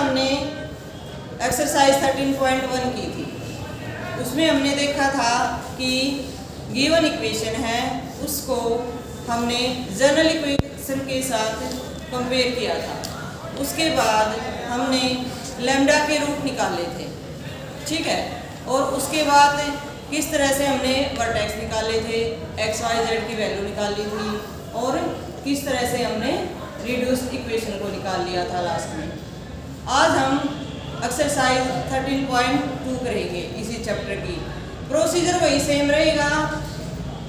हमने एक्सरसाइज 13.1 की थी, उसमें हमने देखा था कि गिवन इक्वेशन है उसको हमने जनरल इक्वेशन के साथ कंपेयर किया था। उसके बाद हमने लैम्डा के रूट निकाले थे, ठीक है। और उसके बाद किस तरह से हमने वर्टेक्स निकाले थे, एक्स वाई जेड की वैल्यू निकाली थी और किस तरह से हमने रिड्यूस्ड इक्वेशन को निकाल लिया था लास्ट में। आज हम एक्सरसाइज 13.2 करेंगे इसी चैप्टर की। प्रोसीजर वही सेम रहेगा।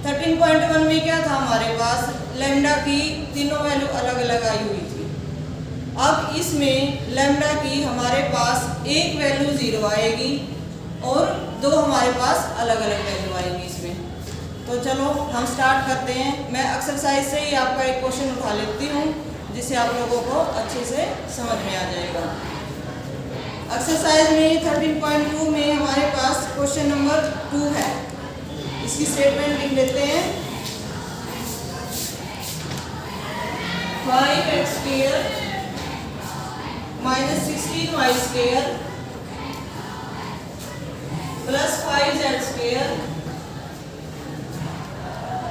13.1 में क्या था हमारे पास, लैम्डा की तीनों वैल्यू अलग अलग आई हुई थी। अब इसमें लैम्डा की हमारे पास एक वैल्यू 0 आएगी और दो हमारे पास अलग अलग वैल्यू आएंगी इसमें। तो चलो हम स्टार्ट करते हैं। मैं एक्सरसाइज से ही आपका एक क्वेश्चन उठा लेती हूँ जिससे आप लोगों को अच्छे से समझ में आ जाएगा। एक्सरसाइज में 13.2 में हमारे पास क्वेश्चन नंबर 2 है। इसकी स्टेटमेंट लिख लेते हैं। 5x square minus 16y square plus 5z square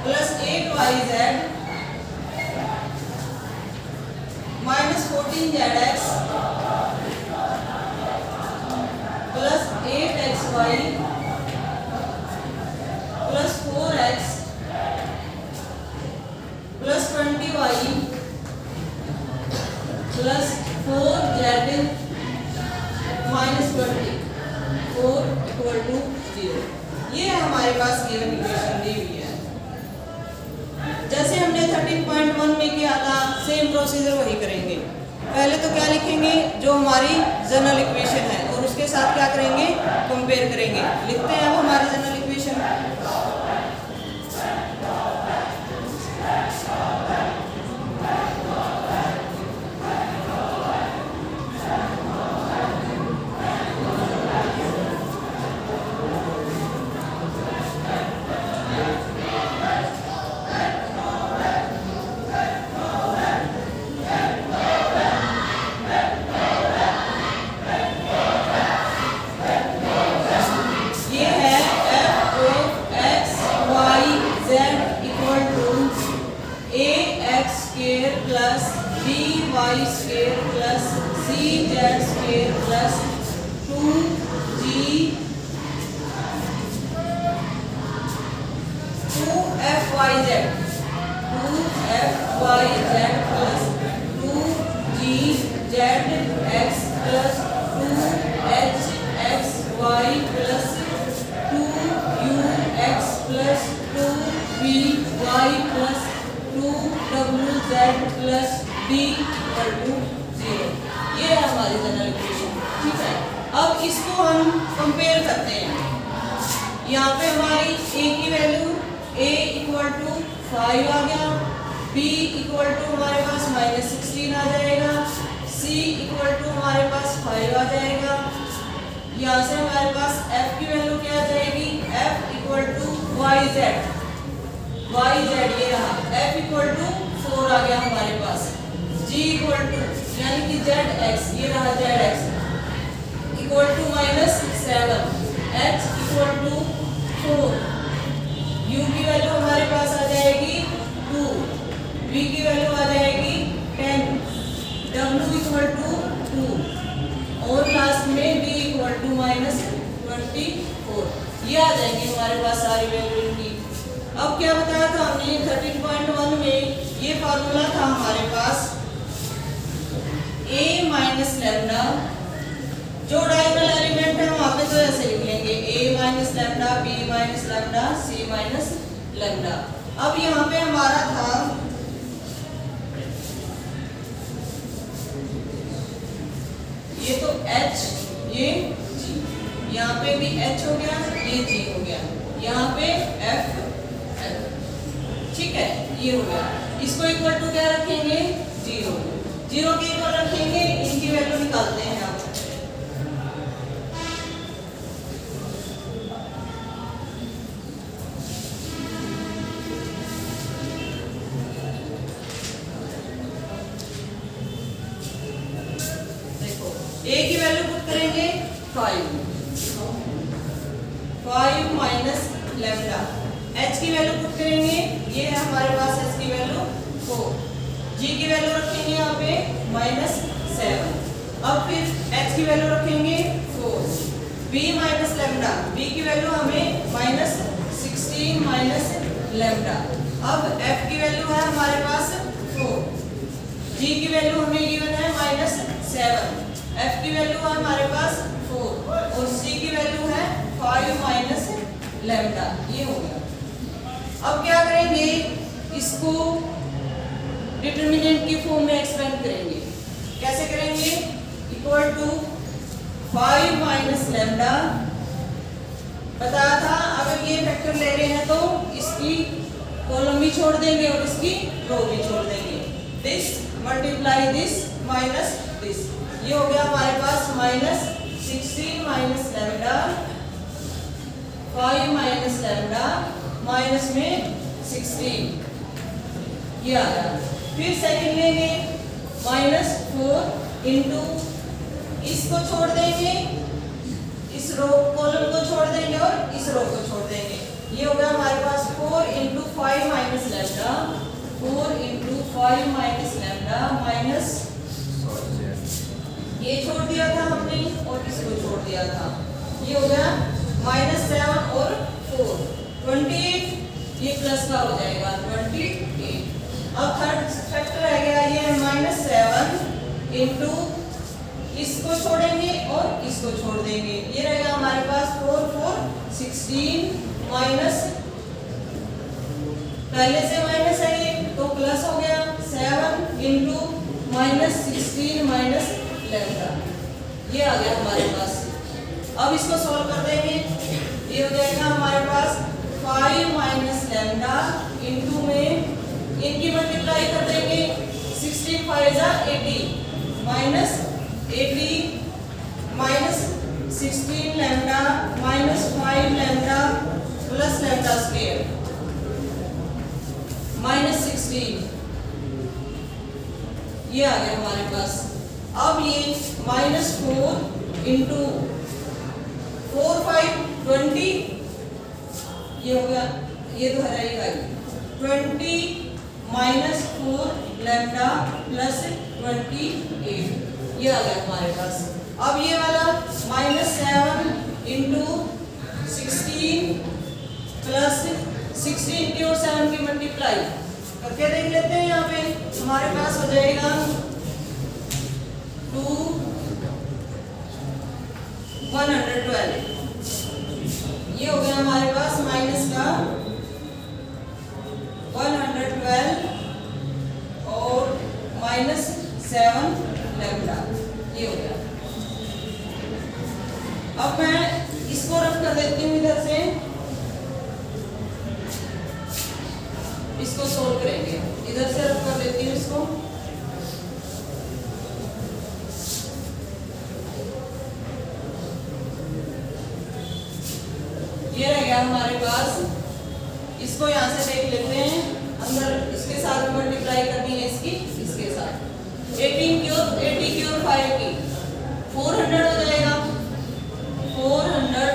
plus 8yz minus 14zx plus 8xy plus 4x plus 20y plus 4z minus 20 4 equal to 0। ये हमारे पास गिवन इक्वेशन दी हुई है। जैसे हमने 13.1 में किया था सेम प्रोसीजर वही करेंगे। पहले तो क्या लिखेंगे, जो हमारी जनरल इक्वेशन है और उसके साथ क्या करेंगे, कंपेयर करेंगे। लिखते हैं वो हमारी जनरल इक्वेशन। ये है हमारी जनरल इक्वेशन, ठीक है। अब इसको हम कंपेयर करते हैं। यहाँ पे हमारी a की वैल्यू a इक्वल टू 5 आ गया, b इक्वल टू हमारे पास माइनस 16 आ जाएगा, c इक्वल टू हमारे पास 5 आ जाएगा। यहाँ से हमारे पास f की वैल्यू क्या आ जाएगी, f इक्वल टू yz ये रहा, f इक्वल टू 4 आ गया हमारे पास, g इक्वल टू यानी कि zx ये रहा, zx equal to minus 7, h equal to 4, u की वैल्यू हमारे पास आ जाएगी 2, v की वैल्यू आ जाएगी 10, w इक्वल टू 2 और लास्ट में d इक्वल टू माइनस 24। ये आ जाएंगे हमारे पास सारी वैल्यू इनकी। अब क्या बताया था हमने 13.1 में, ये फार्मूला था हमारे पास a माइनस लैम्डा, जो डायगोनल एलिमेंट है वहां पे तो ऐसे लिख लेंगे a minus lambda, b minus lambda, c minus lambda. अब यहाँ पे हमारा था ये तो h, ये g, यहाँ पे भी h हो गया, ये g हो गया, यहाँ पे f, ठीक है, ये हो गया। इसको इक्वल टू क्या रखेंगे, 0, 0 के इक्वल रखेंगे, इनकी वैल्यू निकालते हैं आप। देखो ए की वैल्यू पुट करेंगे 5 माइनस लैम्डा। एच की वैल्यू पुट करेंगे, ये है हमारे पास एच की वैल्यू 4। जी की वैल्यू रखेंगे यहाँ पे -7। अब फिर एच की वैल्यू रखेंगे 4। बी माइनस लैम्डा, बी की वैल्यू हमें -16 माइनस लैम्डा। अब एफ की वैल्यू है हमारे पास 4। जी की वैल्यू हमें गिवन है -7। एफ की वैल्यू है हमारे पास 4 और सी की वैल्यू है 5 माइनस लैम्डा। ये हो गया। अब क्या करेंगे, इसको डिटरमिनेंट की फॉर्म में एक्सपेंड करेंगे। कैसे करेंगे, इक्वल टू 5 माइनस लैम्डा। बताया था अगर ये फैक्टर ले रहे हैं तो इसकी कॉलम भी छोड़ देंगे और इसकी रो भी छोड़ देंगे। This multiply this minus this, ये हो गया हमारे पास -16 minus lambda, 5 minus lambda minus में 16, ये आ गया। फिर सेकंड लेंगे -4 इंटू, इसको छोड़ देंगे, इस रो कॉलम को छोड़ देंगे और इस रो को छोड़ देंगे। ये हो गया हमारे पास 4 into 5 minus lambda, 4 into 5 minus lambda minus, ये छोड़ दिया था हमने और इसको छोड़ दिया था। ये हो गया -7 और 4 28, ये प्लस का हो जाएगा 28। अब थर्ड फैक्टर रह गया, ये है -7 इंटू, इसको छोड़ेंगे और इसको छोड़ देंगे। ये रहेगा हमारे पास 4 4 16 माइनस, पहले से माइनस है ये तो प्लस हो गया 7 इंटू -16 माइनस लैम्डा, ये आ गया हमारे पास। अब इसको सॉल्व कर देंगे, ये हो जाएगा हमारे पास 5 माइनस लैम्डा इंटू में इनकी मल्टीप्लाई कर देंगे, 16 5 जा 80 minus 80 minus 16 lambda minus 5 lambda plus lambda square -16, ये आ गया हमारे पास। अब ये -4 इंटू 4 5 20, ये हो गया, ये तो है ही 20 माइनस 4 लैम्डा प्लस 28, ये आ गया हमारे पास। अब ये वाला -7 इंटू 16 प्लस 16 की और 7 की मल्टीप्लाई करके देख लेते हैं। यहाँ पे हमारे पास हो जाएगा 2 112, ये हो गया हमारे पास माइनस का 112 और -7 लैम्डा, ये हो गया। अब मैं इसको रफ कर देती हूँ इधर से, इसको सोल्व करेंगे, इधर से रफ कर देती हूँ इसको। ये रह गया हमारे पास, इसको यहाँ से देख लेते हैं, अंदर इसके साथ मल्टीप्लाई करनी है इसकी इसके साथ। 80 की और 5 की 400 हो जाएगा, 400।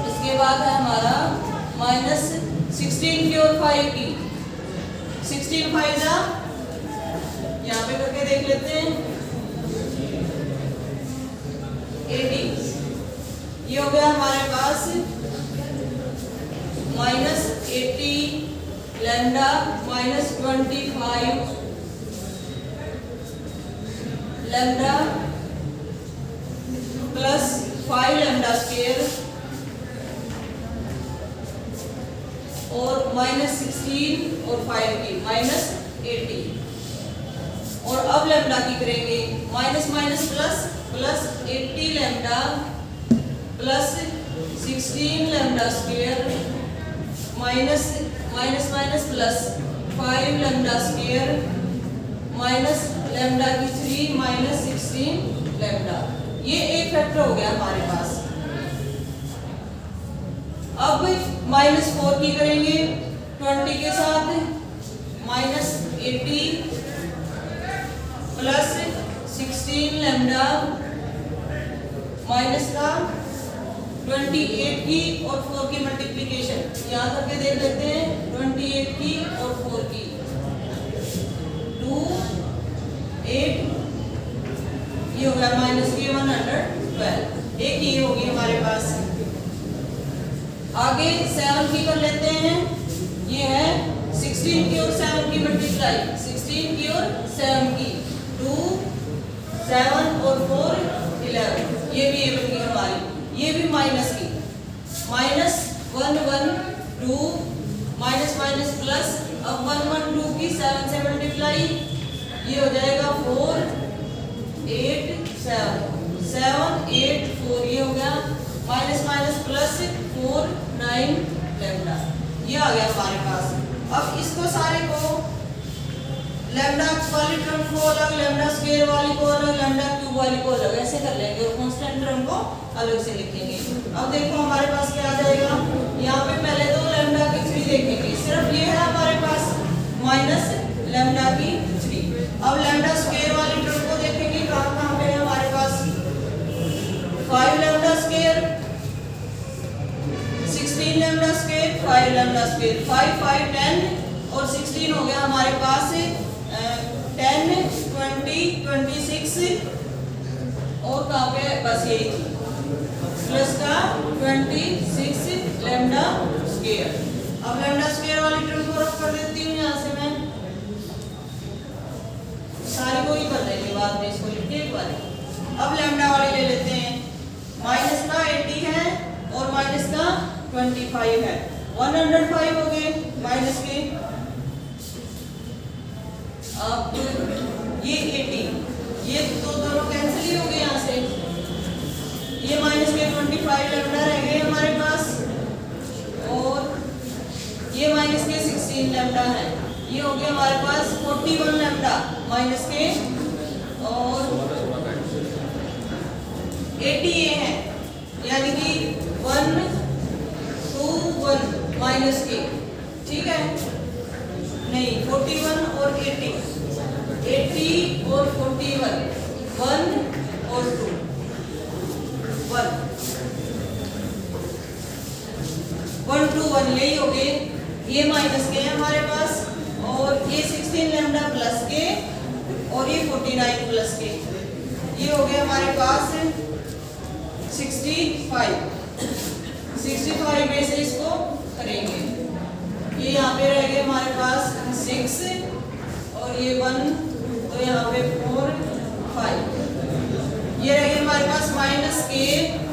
इसके बाद है हमारा -16 की और 5 की, 16 5 जा, यहाँ पे करके देख लेते हैं 80, ये हो गया हमारे पास -80 lambda -25 lambda plus 5 lambda square और -16 और 5 की -80। और अब लैम्डा की करेंगे minus minus plus, plus 80 lambda plus 16 lambda square minus minus minus plus 5 lambda square minus lambda की 3 माइनस 16 लैम्डा। ये एक फैक्टर हो गया हमारे पास। अब -4 की करेंगे 20 के साथ, -80 प्लस 16 लैम्डा माइनस का 28 की और 4 की मल्टीप्लिकेशन यहाँ करके देख लेते हैं। 28 की और 4 की 2 8 ये हो गया माइनस के 112। एक ये होगी हमारे पास। आगे 7 की कर लेते हैं। ये है 16 की और 7 की मल्टीप्लाई, 16 की और 7 की 2 7 और 4 11। ये भी बन गई हमारी। ये भी माइनस की, माइनस 1 1 2 माइनस माइनस प्लस। अब 1 1 2 की 7 से मल्टीप्लाई, ये हो जाएगा 4 8 7 7 8 4। ये हो गया माइनस माइनस प्लस 4 9 लैम्डा। ये आ गया हमारे पास। अब इसको सारे को लैम्डा वाली टर्म को अलग, लैम्डा स्क्वायर वाली को अलग, लैम्डा क्यूब वाली को अलग, ऐसे कर लेंगे और कांस्टेंट टर्म को अलग से लिखेंगे। अब देखो हमारे पास क्या आ जाएगा। यहाँ पे पहले तो लैम्डा की 3 देखेंगे, सिर्फ ये है हमारे पास माइनस लैम्डा की 3। अब लैम्डा स्क्वायर वाली टर्म को देखेंगे, कहाँ पे है हमारे पास 5 lambda square 16 lambda square 5 lambda square 5 5 10 और 16 हो गया हमारे पास 10 20 26 और कहाँ पे बस यही प्लस का 26 लैम्डा स्क्वायर। अब लैम्डा स्क्वायर वाली टर्म को रख कर देती हूँ यहाँ से मैं, सारी को ही कर देंगे बाद में, इसको लिखते एक बार। अब लैम्डा वाली ले लेते हैं। माइनस का 80 है और माइनस का 25 है, 105 हो गए माइनस के। अब ये 80 ये तो दोनों कैंसिल ही हो गए यहाँ से। ये माइनस के 25 लैम्डा रह गए हमारे पास और ये माइनस के 16 लैम्डा है। ये हो गया हमारे पास 41 लैम्डा माइनस के और 80 ये है, यानी कि 1 2 1 माइनस के, ठीक है नहीं 41 और 80 और 41 1 और 2 1 1 2 1 यही हो गए। ये माइनस के है हमारे पास और ये 16 लैम्डा प्लस के और ये 49 प्लस के। ये हो गया हमारे पास 65 में से इसको करेंगे। ये यहाँ पे रह गए हमारे पास 6 और ये 1 तो यहाँ पे 4 5। ये रह गए हमारे पास माइनस के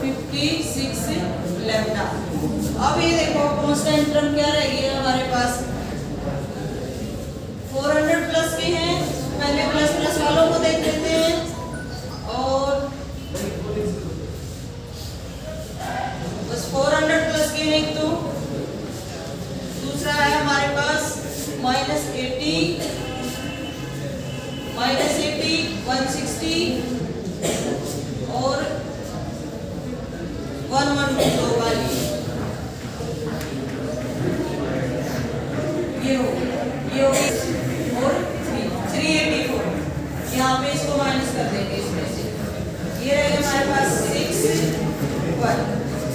56 लैम्डा। अब ये देखो कांस्टेंट टर्म क्या रह गई है हमारे पास 400 प्लस के हैं। पहले प्लस प्लस वालों को देख लेते हैं और बस 400 प्लस के हैं। एक तो दूसरा है हमारे पास माइनस 80 160 और 112 वाली ये हो और 384। यहाँ पे इसको माइनस कर देंगे इसमें से। ये रह गया हमारे पास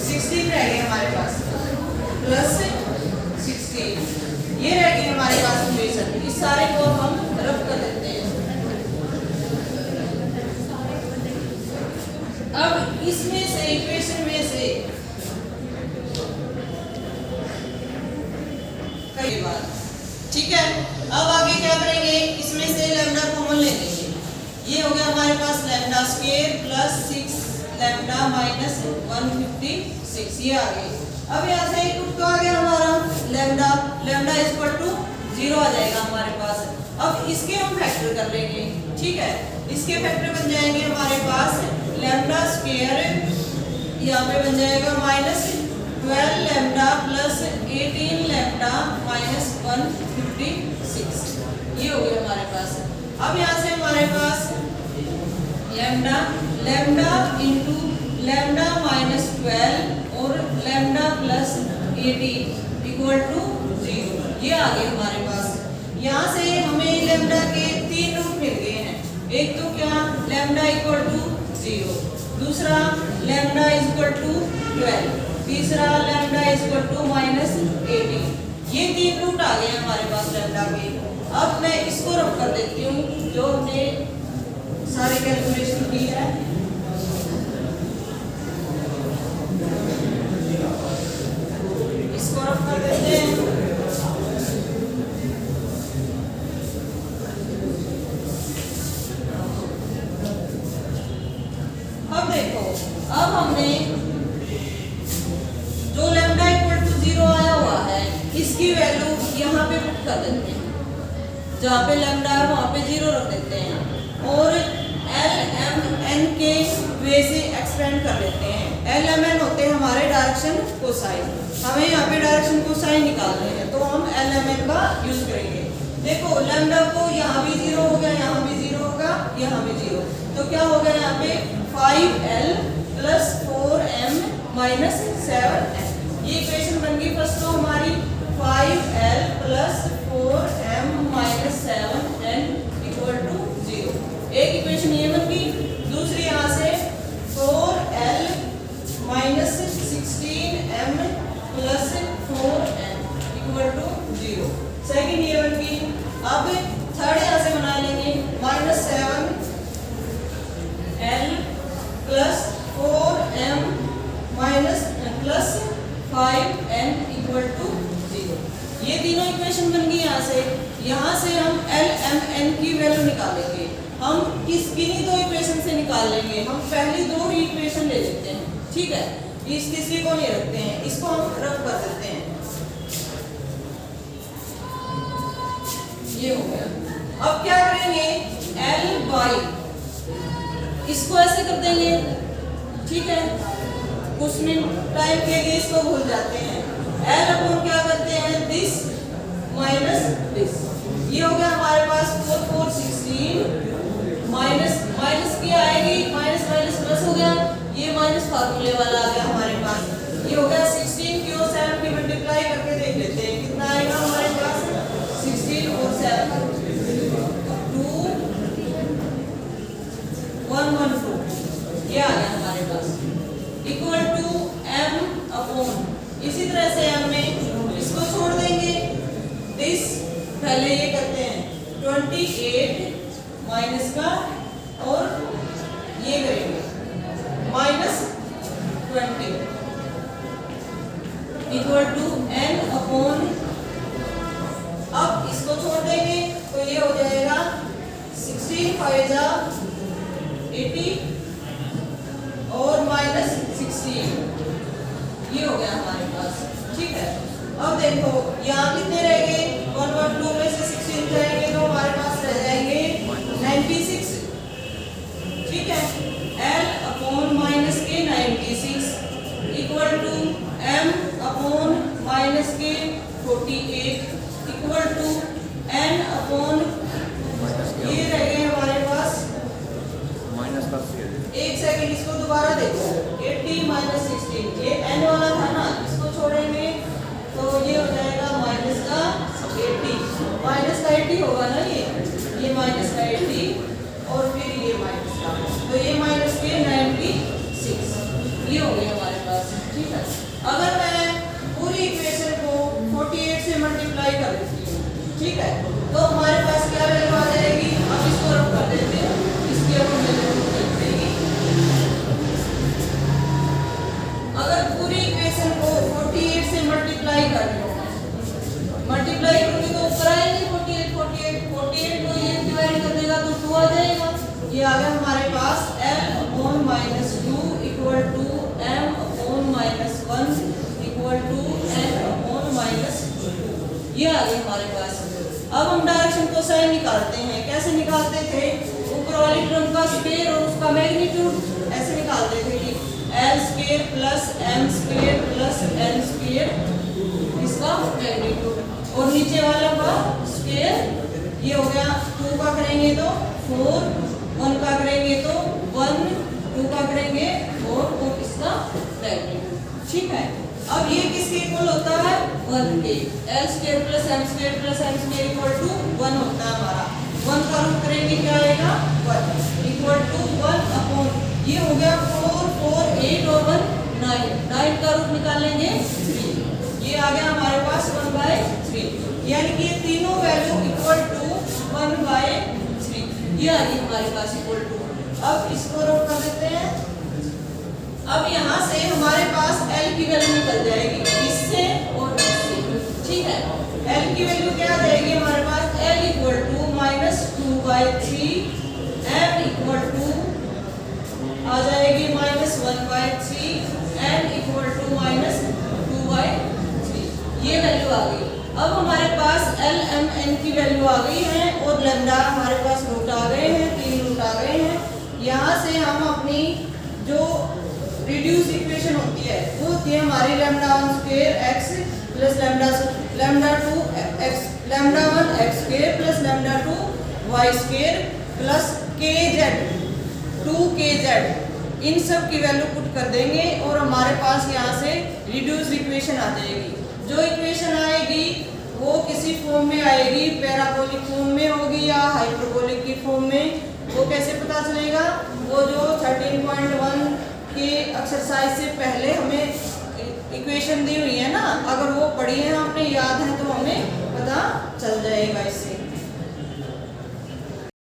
16 रह गए हमारे पास प्लस 16 ये रह गए हमारे पास इक्वेशन। इस सारे को हम रब कर देते हैं। अब इसमें से इक्वेशन में से कई बार, ठीक है। अब आगे क्या करेंगे, इसमें से लैम्डा कॉमन ले लेंगे। ये हो गया हमारे पास lambda square plus 6 lambda minus 156 ये आ गए। अब यहाँ से एक टुकड़ा आ गया हमारा लैम्डा इक्वल टू 0 आ जाएगा हमारे पास। अब इसके हम फैक्टर कर लेंगे, ठीक है। इसके फैक्टर बन जाएंगे हमारे पास लैम्डा स्क्वायर यहाँ पे बन जाएगा minus 12 lambda plus 18 lambda minus 156 ये हो गया हमारे पास। अब यहाँ से हमारे पास लैम्डा इंटू लैम्डा माइनस 12 और लैम्डा प्लस 18 इक्वल टू 0 ये आ गए हमारे पास। यहाँ से हमें लैम्डा के 3 रूट मिल गए हैं। एक तो क्या लैम्डा इक्वल टू 0, दूसरा लैम्डा इज इक्वल टू 12, तीसरा लैम्डा इज इक्वल टू -18। ये 3 रूट आ गए हमारे पास लैम्डा के। अब मैं इसको रख कर देती हूँ जो हमने सारे कैलकुलेशन की है। इसको रख कर देते हैं। अब देखो, अब हमने जो लैम्डा इक्वल टू 0 आया हुआ है इसकी वैल्यू यहाँ पे पुट कर देते हैं, जहाँ पे लैम्डा है वहाँ पे 0 रख देते हैं और एल एम एन के वे से एक्सपेंड कर लेते हैं। एल एम एन होते हैं हमारे डायरेक्शन कोसाइन, हमें यहाँ पे डायरेक्शन कोसाइन निकालने हैं तो हम एल एम एन का यूज करेंगे। देखो लैम्डा को यहाँ भी 0 हो गया, यहाँ भी 0 होगा, यहाँ भी 0, तो क्या हो गया यहाँ पे 5l plus 4m minus 7n। ये इक्वेशन बन गई फर्स्ट तो हमारी 5l plus 4m minus 7n equal to 0। एक इक्वेशन ये बन गई, दूसरी यहाँ से 4l minus 16m plus 4n equal to 0, second ये बन गई। अब थर्ड यहाँ से बना लेंगे minus 7l plus 4m minus plus 5n equal to 0। ये तीनों इक्वेशन बन गई। यहाँ से हम एल एम एन की वैल्यू निकालेंगे। हम किन्हीं 2 इक्वेशन से निकाल लेंगे, हम पहली 2 ही इक्वेशन ले लेते हैं, ठीक है, इस तीसरी को नहीं रखते हैं, इसको हम रख कर देते हैं। ये हो गया। अब क्या करेंगे, एल बाई इसको ऐसे कर देंगे, ठीक है, कुछ मिनट टाइम के लिए इसको भूल जाते हैं। एल अपन क्या करते हैं, दिस माइनस दिस, ये हो गया हमारे पास 4 4 16 माइनस माइनस की आएगी, माइनस माइनस प्लस हो गया, ये माइनस फार्मूले वाला आ गया हमारे पास। ये हो गया 16 की और 7 की मल्टीप्लाई करके देख लेते हैं कितना आएगा हमारे पास, 16 और 7 2 1 1 2, ये आ गया हमारे पास इक्वल टू m अपॉन, इसी तरह से हम इसको छोड़ देंगे, दिस पहले ये करते हैं 28 माइनस का और ये करेंगे minus 20 equal to n upon, अब इसको छोड़ देंगे तो ये हो जाएगा 16 5 80 और माइनस 16, ये हो गया हमारे पास, ठीक है। अब देखो यहाँ कितने रह गए, 1 1 2 में से 16 जाएंगे तो हमारे पास रह जाएंगे 96, ठीक है। L अपॉन माइनस के 96 equal to m upon minus के 48 इक्वल टू n अपॉन, ये रह गए हमारे पास माइनस का, एक सेकंड इसको दोबारा देखो, 80 माइनस 16, ये n वाला था ना, इसको छोड़ेंगे तो ये हो जाएगा माइनस का 80, माइनस का 80 होगा ना, ये माइनस का 80 और फिर ये माइनस का, तो ये माइनस के 96, ये हो गया हमारे पास, ठीक है। अगर मैं पूरी इक्वेशन को 48 से मल्टीप्लाई कर देती हूँ, ठीक है, तो हमारे पास क्या वैल्यू आ जाएगी, अब इसको रख कर देते हैं, इसकी अब वैल्यू देखेंगे। अगर पूरी इक्वेशन को 48 से मल्टीप्लाई कर लो, मल्टीप्लाई करोगे तो ऊपर आएंगे 48 48 48 को ये डिवाइड कर देगा तो 2 आ जाएगा, ये आ गया हमारे पास l upon minus 2 equal to m upon minus 1 equal to n upon minus 2, ये आ गया हमारे पास। अब हम डायरेक्शन कोसाइन निकालते हैं, कैसे निकालते थे, ऊपर वाली टर्म का स्क्वायर और उसका मैग्नीट्यूड ऐसे निकालते थे कि l square plus m square plus n square, इसका मैग्नीट्यूड, और नीचे वाला का स्क्वायर, ये हो गया 2 का करेंगे तो 4, 1 का करेंगे तो 1, 2 का करेंगे और इसका मैग्नीट्यूड, ठीक है। अब ये किसके इक्वल होता है, 1 के, l square plus m square plus n square equal to 1 होता है हमारा, 1 का रूट करेंगे क्या आएगा 1, निकालेंगे 3, ये आ गया हमारे पास 1/3, यानी कि ये तीनों वैल्यू इक्वल टू 1/3, ये आ गई हमारे पास इक्वल टू। अब इसको रख कर देते हैं। अब यहाँ से हमारे पास L की वैल्यू निकल जाएगी, इससे और इससे, ठीक है। L की वैल्यू क्या आ जाएगी हमारे पास, L equal to -2/3, M equal to आ जाएगी -1/3, N इक्वल टू -2/3, ये वैल्यू आ गई। अब हमारे पास L, M, N की वैल्यू आ गई है और लैम्डा हमारे पास रूट आ गए हैं, 3 रूट आ गए हैं। यहाँ से हम अपनी जो रिड्यूस इक्वेशन होती है वो होती है हमारी λ1² x plus λ2 x, λ1 x² plus λ2 y² plus kz 2kz, इन सब की वैल्यू पुट कर देंगे और हमारे पास यहाँ से रिड्यूस इक्वेशन आ जाएगी। जो इक्वेशन आएगी वो किसी फॉर्म में आएगी, पैराबोलिक फॉर्म में होगी या हाइपरबोलिक की फॉर्म में, वो कैसे पता चलेगा, वो जो 13.1 के एक्सरसाइज से पहले हमें इक्वेशन दी हुई है ना, अगर वो पढ़ी है आपने, याद है तो हमें पता चल जाएगा इससे।